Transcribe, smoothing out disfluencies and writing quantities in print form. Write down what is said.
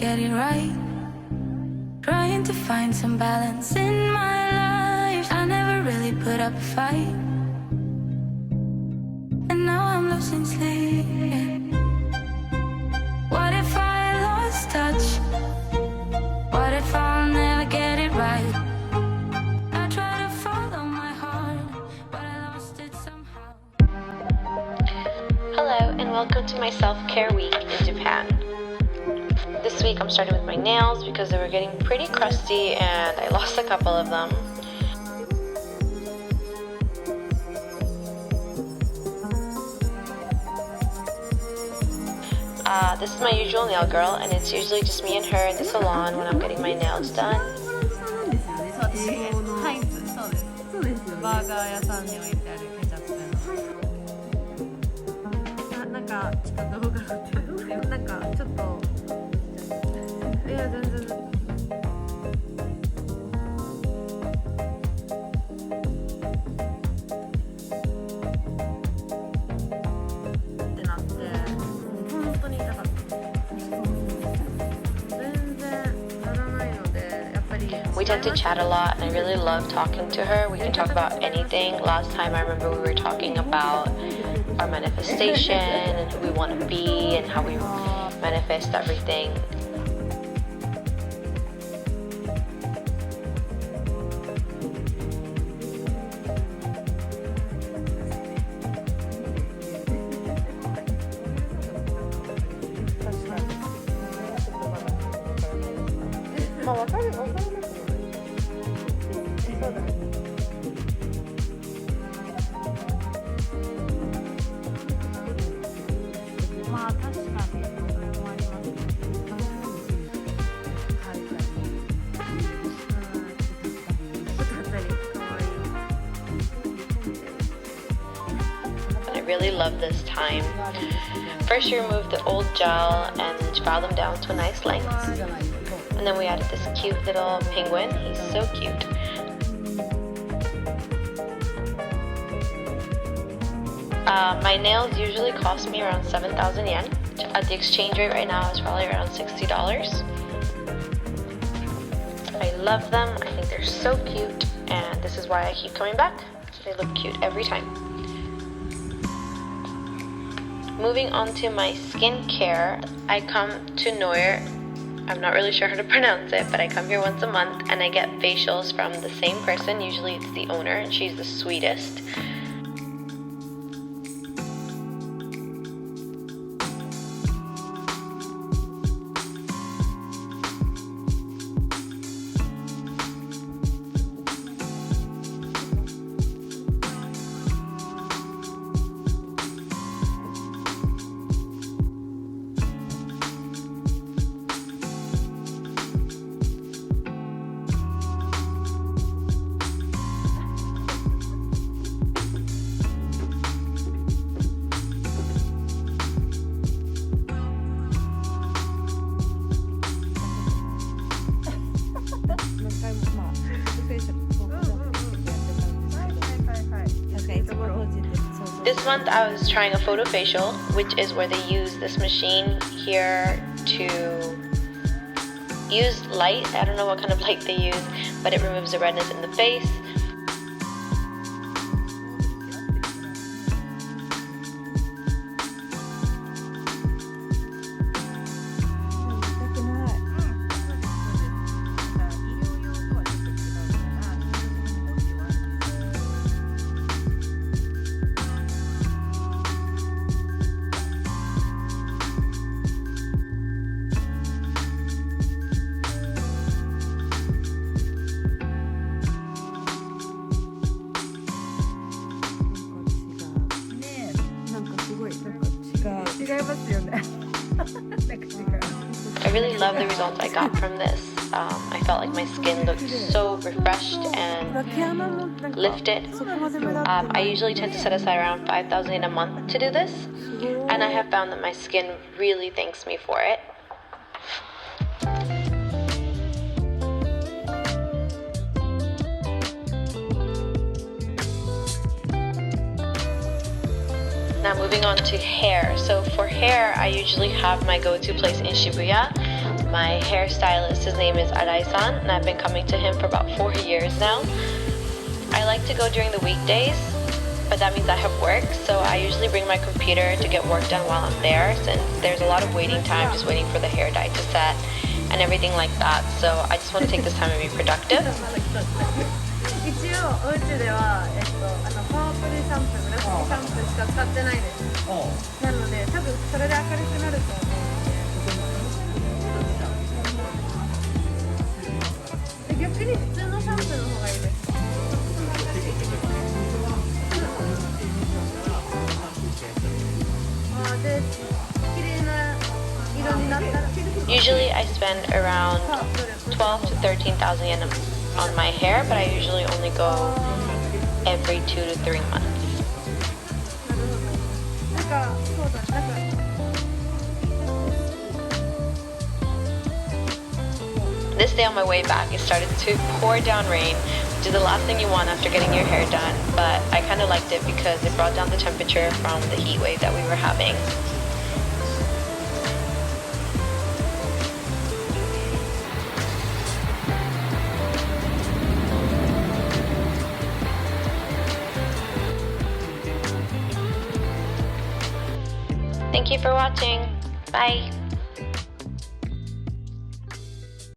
get it right. Trying to find some balance in my life. I never really put up a fight, and now I'm losing sleep. What if I lost touch? What if I'll never get it right? I try to follow my heart, but I lost it somehow. Hello and welcome to my self-care week in Japan. This week I'm starting with my nails because they were getting pretty crusty and I lost a couple of them. This is my usual nail girl, and it's usually just me and her in the salon when I'm getting my nails done. バーガー屋さんに置いてあるケチャップのなんかちょっと動画撮ってるなんかちょっといや全然ってなって本当に痛かった全然ならないのでやっぱり We tend to chat a lot and I really love talking to her. We can talk about anything. Last time I remember we were talking about our manifestation and who we want to be and how we manifest everything. I really love this time. First you remove the old gel and file them down to a nice length. And then we added this cute little penguin. He's so cute. My nails usually cost me around 7,000 yen. At the exchange rate right now, it's probably around $60. I love them. I think they're so cute, and this is why I keep coming back. They look cute every time. Moving on to my skincare, I come to Noir. I'm not really sure how to pronounce it, but I come here once a month and I get facials from the same person. Usually it's the owner and she's the sweetest. This month I was trying a photo facial, which is where they use this machine here to use light. I don't know what kind of light they use, but it removes the redness in the face. I really love the results I got from this. I felt like my skin looked so refreshed and lifted. I usually tend to set aside around 5,000 in a month to do this, and I have found that my skin really thanks me for it. Now moving on to hair. So for hair, I usually have my go-to place in Shibuya. my hairstylist, his name is Arai-san, and I've been coming to him for about 4 years now. I like to go during the weekdays, but that means I have work, so I usually bring my computer to get work done while I'm there, since there's a lot of waiting time just waiting for the hair dye to set and everything like that. So I just want to take this time to be productive. 一応お家では、パワフルシャンプー、紫シャンプーしか使ってないです。なので多分それで明るくなると思うんで。逆に普通のシャンプーの方がいいです。で、綺麗な色になったら。Usually I spend around 12 to 13,000 yen on my hair, but I usually only go every 2 to 3 months. なんかそうだ、なんか。This day on my way back, it started to pour down rain, which is the last thing you want after getting your hair done, but I kind of liked it because it brought down the temperature from the heat wave that we were having. Thank you for watching. Bye.